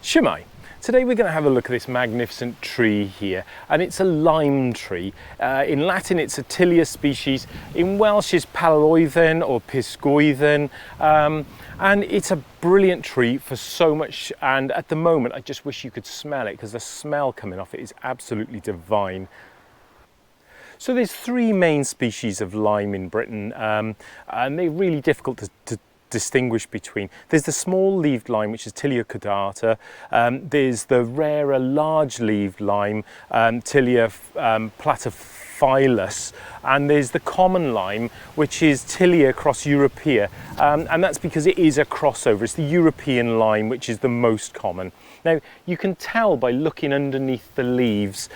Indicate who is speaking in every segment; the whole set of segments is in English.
Speaker 1: Shemai. Today we're going to have a look at this magnificent tree here, and it's a lime tree. In Latin it's a Tilia species, in Welsh it's Paloeddyn or Pysgoeddyn, and it's a brilliant tree for so much, and at the moment I just wish you could smell it, because the smell coming off it is absolutely divine. So there's three main species of lime in Britain, and they're really difficult to distinguish between. There's the small-leaved lime, which is Tilia caudata. There's the rarer large-leaved lime, Tilia platyphilus, and there's the common lime, which is Tilia cross-europea, and that's because it is a crossover. It's the European lime, which is the most common. Now, you can tell by looking underneath the leaves.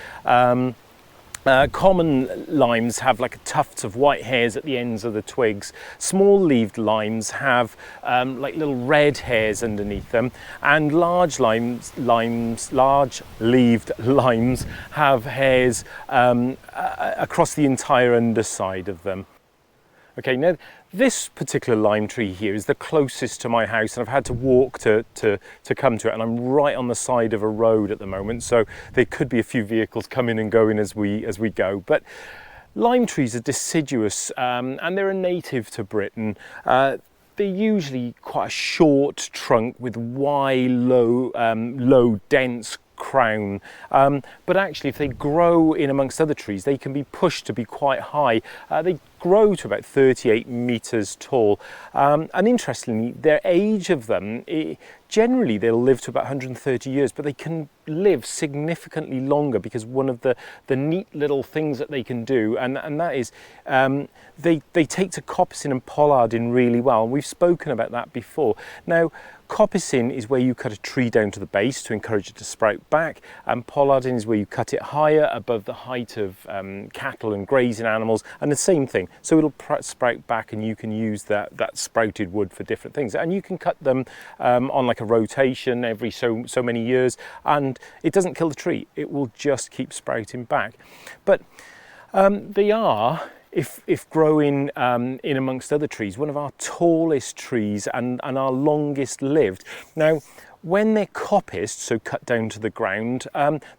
Speaker 1: Common limes have like tufts of white hairs at the ends of the twigs. Small-leaved limes have like little red hairs underneath them, and large-leaved limes have hairs across the entire underside of them. Okay, now this particular lime tree here is the closest to my house, and I've had to walk to come to it, and I'm right on the side of a road at the moment, so there could be a few vehicles coming and going as we go. But lime trees are deciduous, and they're a native to Britain. They're usually quite a short trunk with wide, low, dense crown, but actually if they grow in amongst other trees, they can be pushed to be quite high. They grow to about 38 meters tall, and interestingly, their age of them, generally they'll live to about 130 years, but they can live significantly longer, because one of the neat little things that they can do, and that is they take to coppicing and pollarding really well, and we've spoken about that before. Now, coppicing is where you cut a tree down to the base to encourage it to sprout back, and pollarding is where you cut it higher above the height of cattle and grazing animals, and the same thing. So it'll sprout back, and you can use that sprouted wood for different things. And you can cut them on like a rotation every so many years, and it doesn't kill the tree. It will just keep sprouting back. But they are, if growing in amongst other trees, one of our tallest trees and our longest lived. Now, when they're coppiced, so cut down to the ground,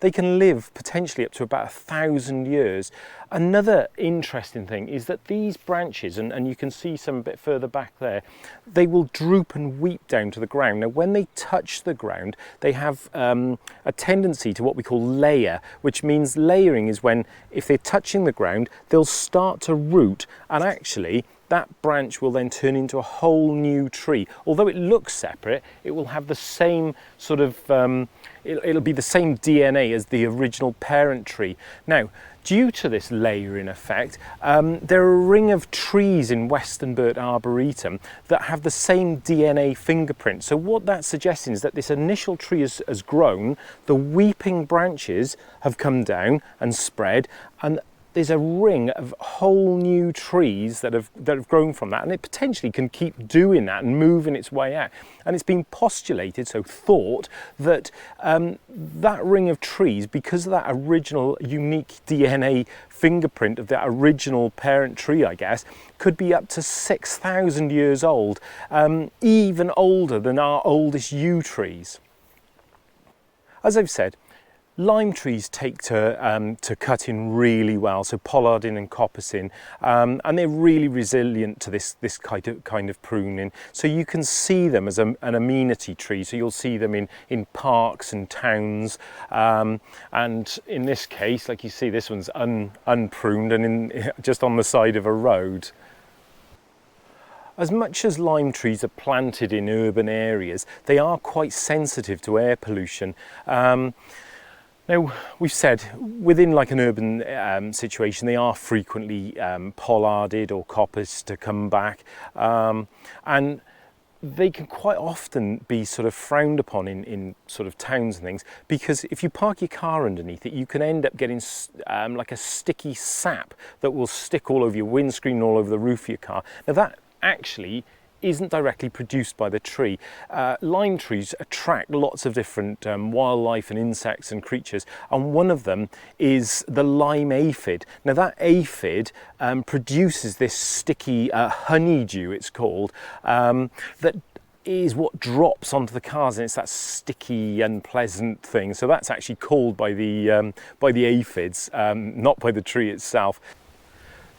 Speaker 1: they can live potentially up to about 1,000 years. Another interesting thing is that these branches, and you can see some a bit further back there, they will droop and weep down to the ground. Now, when they touch the ground, they have a tendency to what we call layer, which means layering is when, if they're touching the ground, they'll start to root, and actually that branch will then turn into a whole new tree. Although it looks separate, it will have the same sort of, it'll be the same DNA as the original parent tree. Now, due to this layering effect, there are a ring of trees in Western Burt Arboretum that have the same DNA fingerprint. So what that's suggesting is that this initial tree has grown, the weeping branches have come down and spread, and there's a ring of whole new trees that have grown from that, and it potentially can keep doing that and moving its way out. And it's been postulated, so thought, that that ring of trees, because of that original unique DNA fingerprint of that original parent tree, I guess, could be up to 6,000 years old, even older than our oldest yew trees. As I've said, lime trees take to cutting really well, so pollarding and coppicing, and they're really resilient to this kind of pruning. So you can see them as an amenity tree. So you'll see them in parks and towns, and in this case, like you see, this one's unpruned and just on the side of a road. As much as lime trees are planted in urban areas, they are quite sensitive to air pollution. Now, we've said within like an urban situation, they are frequently pollarded or coppiced to come back, and they can quite often be sort of frowned upon in sort of towns and things, because if you park your car underneath it, you can end up getting like a sticky sap that will stick all over your windscreen, all over the roof of your car. Now, that actually isn't directly produced by the tree. Lime trees attract lots of different wildlife and insects and creatures, and one of them is the lime aphid. Now, that aphid produces this sticky honeydew, it's called, that is what drops onto the cars, and it's that sticky, unpleasant thing. So that's actually called by the aphids, not by the tree itself.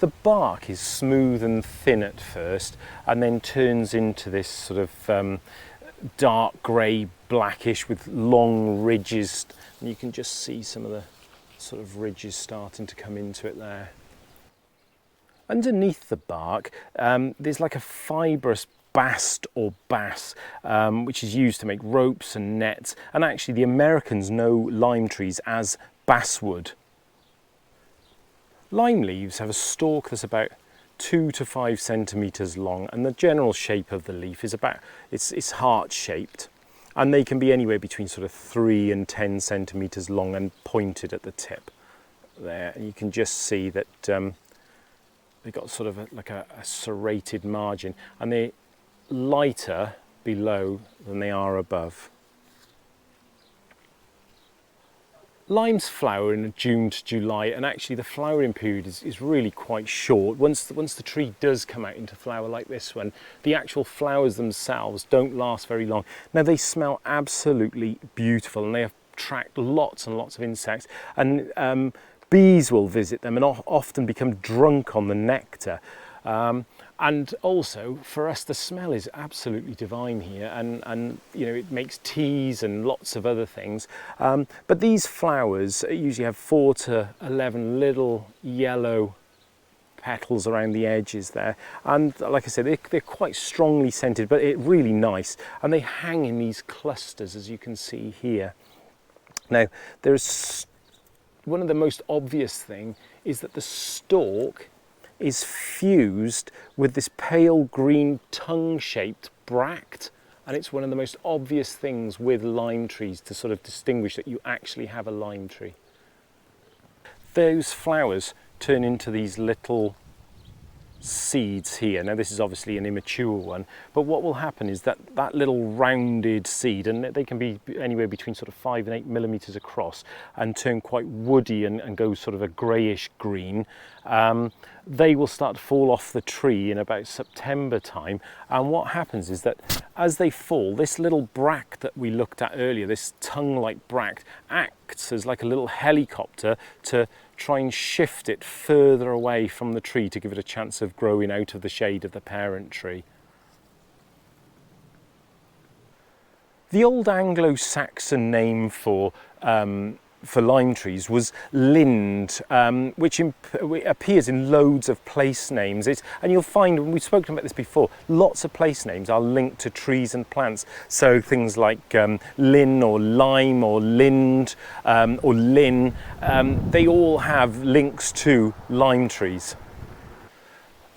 Speaker 1: The bark is smooth and thin at first, and then turns into this sort of dark grey, blackish with long ridges, and you can just see some of the sort of ridges starting to come into it there. Underneath the bark, there's like a fibrous bast or bass, which is used to make ropes and nets, and actually the Americans know lime trees as basswood. Lime leaves have a stalk that's about 2 to 5 centimetres long, and the general shape of the leaf is it's heart-shaped, and they can be anywhere between sort of 3 and 10 centimetres long and pointed at the tip there. And you can just see that they've got sort of like a serrated margin, and they're lighter below than they are above. Limes flower in June to July, and actually the flowering period is really quite short. Once the tree does come out into flower like this one, the actual flowers themselves don't last very long. Now they smell absolutely beautiful, and they attract lots and lots of insects, and bees will visit them and often become drunk on the nectar. And also for us, the smell is absolutely divine here, and you know, it makes teas and lots of other things. But these flowers usually have 4 to 11 little yellow petals around the edges there, and like I said, they're quite strongly scented, but it's really nice, and they hang in these clusters, as you can see here. Now, there's one of the most obvious thing is that the stalk is fused with this pale green tongue-shaped bract, and it's one of the most obvious things with lime trees to sort of distinguish that you actually have a lime tree. Those flowers turn into these little seeds here. Now this is obviously an immature one, but what will happen is that little rounded seed, and they can be anywhere between sort of 5 and 8 millimeters across, and turn quite woody and go sort of a greyish green. They will start to fall off the tree in about September time, and what happens is that as they fall, this little bract that we looked at earlier, this tongue-like bract, acts as like a little helicopter to try and shift it further away from the tree to give it a chance of growing out of the shade of the parent tree. The old Anglo-Saxon name for lime trees was lind, which appears in loads of place names. And you'll find, when we've spoken about this before, lots of place names are linked to trees and plants. So things like lin or lime or lind or lin, they all have links to lime trees.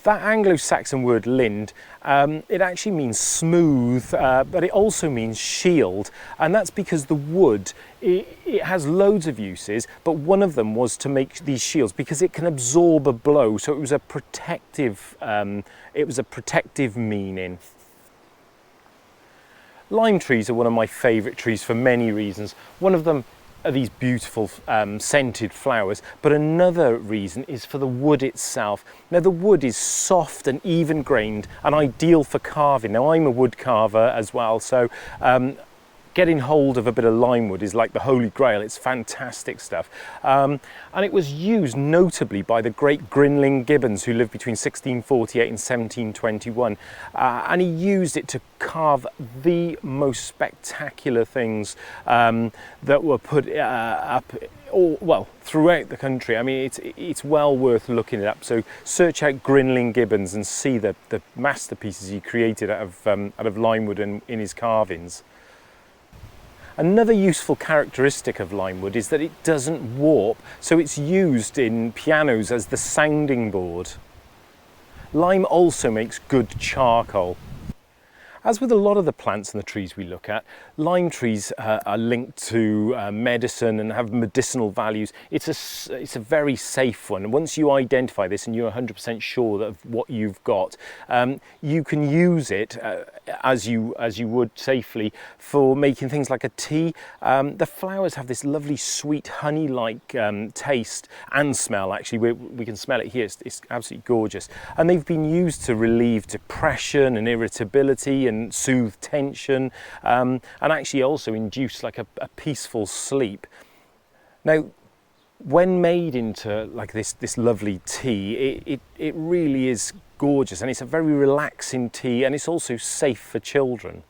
Speaker 1: That Anglo-Saxon word lind, it actually means smooth, but it also means shield, and that's because the wood, it has loads of uses, but one of them was to make these shields because it can absorb a blow, so it was a protective meaning. Lime trees are one of my favourite trees for many reasons. One of them are these beautiful scented flowers, but another reason is for the wood itself. Now the wood is soft and even grained and ideal for carving. Now I'm a wood carver as well, so getting hold of a bit of lime wood is like the holy grail. It's fantastic stuff. And it was used notably by the great Grinling Gibbons, who lived between 1648 and 1721. And he used it to carve the most spectacular things that were put up throughout the country. I mean, it's well worth looking it up. So search out Grinling Gibbons and see the masterpieces he created out of lime wood in his carvings. Another useful characteristic of lime wood is that it doesn't warp, so it's used in pianos as the sounding board. Lime also makes good charcoal. As with a lot of the plants and the trees we look at, lime trees are linked to medicine and have medicinal values. It's a very safe one. Once you identify this and you're 100% sure of what you've got, you can use it as you would safely for making things like a tea. The flowers have this lovely sweet honey-like taste and smell. Actually, we can smell it here. It's absolutely gorgeous. And they've been used to relieve depression and irritability, and can soothe tension, and actually also induce like a peaceful sleep. Now, when made into like this lovely tea, it really is gorgeous, and it's a very relaxing tea, and it's also safe for children.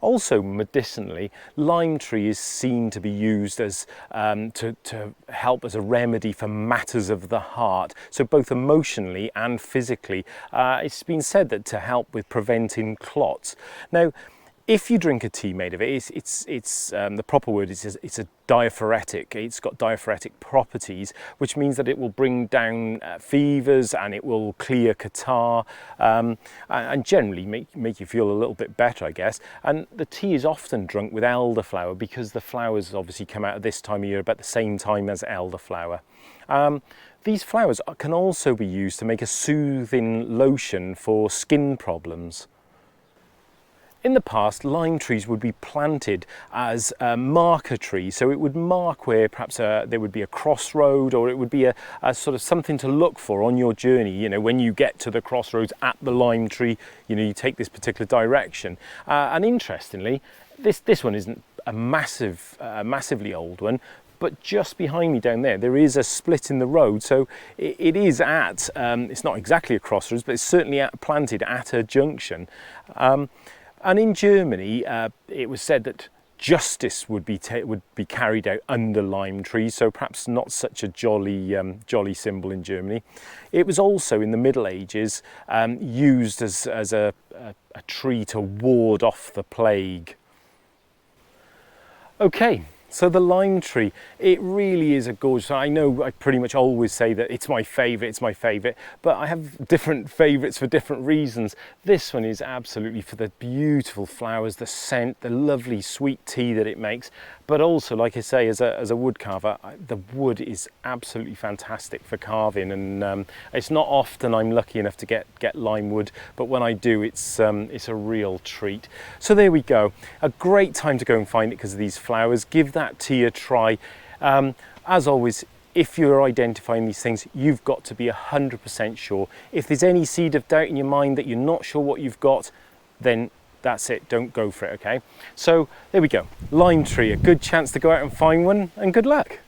Speaker 1: Also, medicinally, lime tree is seen to be used as to help as a remedy for matters of the heart. So both emotionally and physically, it's been said that to help with preventing clots. Now, if you drink a tea made of it, it's the proper word is it's a diaphoretic. It's got diaphoretic properties, which means that it will bring down fevers, and it will clear catarrh, and generally make you feel a little bit better, I guess. And the tea is often drunk with elderflower, because the flowers obviously come out at this time of year about the same time as elderflower. These flowers can also be used to make a soothing lotion for skin problems. In the past, lime trees would be planted as marker trees, so it would mark where perhaps there would be a crossroad, or it would be a sort of something to look for on your journey. You know, when you get to the crossroads at the lime tree, you know, you take this particular direction. And interestingly, this one isn't a massively old one, but just behind me down there is a split in the road, so it is at, it's not exactly a crossroads, but it's certainly planted at a junction. And in Germany, it was said that justice would be carried out under lime trees, so perhaps not such a jolly symbol in Germany. It was also in the Middle Ages used as a tree to ward off the plague. Okay. So the lime tree, it really is a gorgeous. I know I pretty much always say that it's my favourite, but I have different favourites for different reasons. This one is absolutely for the beautiful flowers, the scent, the lovely sweet tea that it makes, but also, like I say, as a wood carver, the wood is absolutely fantastic for carving, and it's not often I'm lucky enough to get lime wood, but when I do, it's a real treat. So there we go, a great time to go and find it because of these flowers. Give that tea a try. As always, if you're identifying these things, you've got to be 100% sure. If there's any seed of doubt in your mind that you're not sure what you've got, then that's it, don't go for it, okay? So there we go, lime tree, a good chance to go out and find one, and good luck.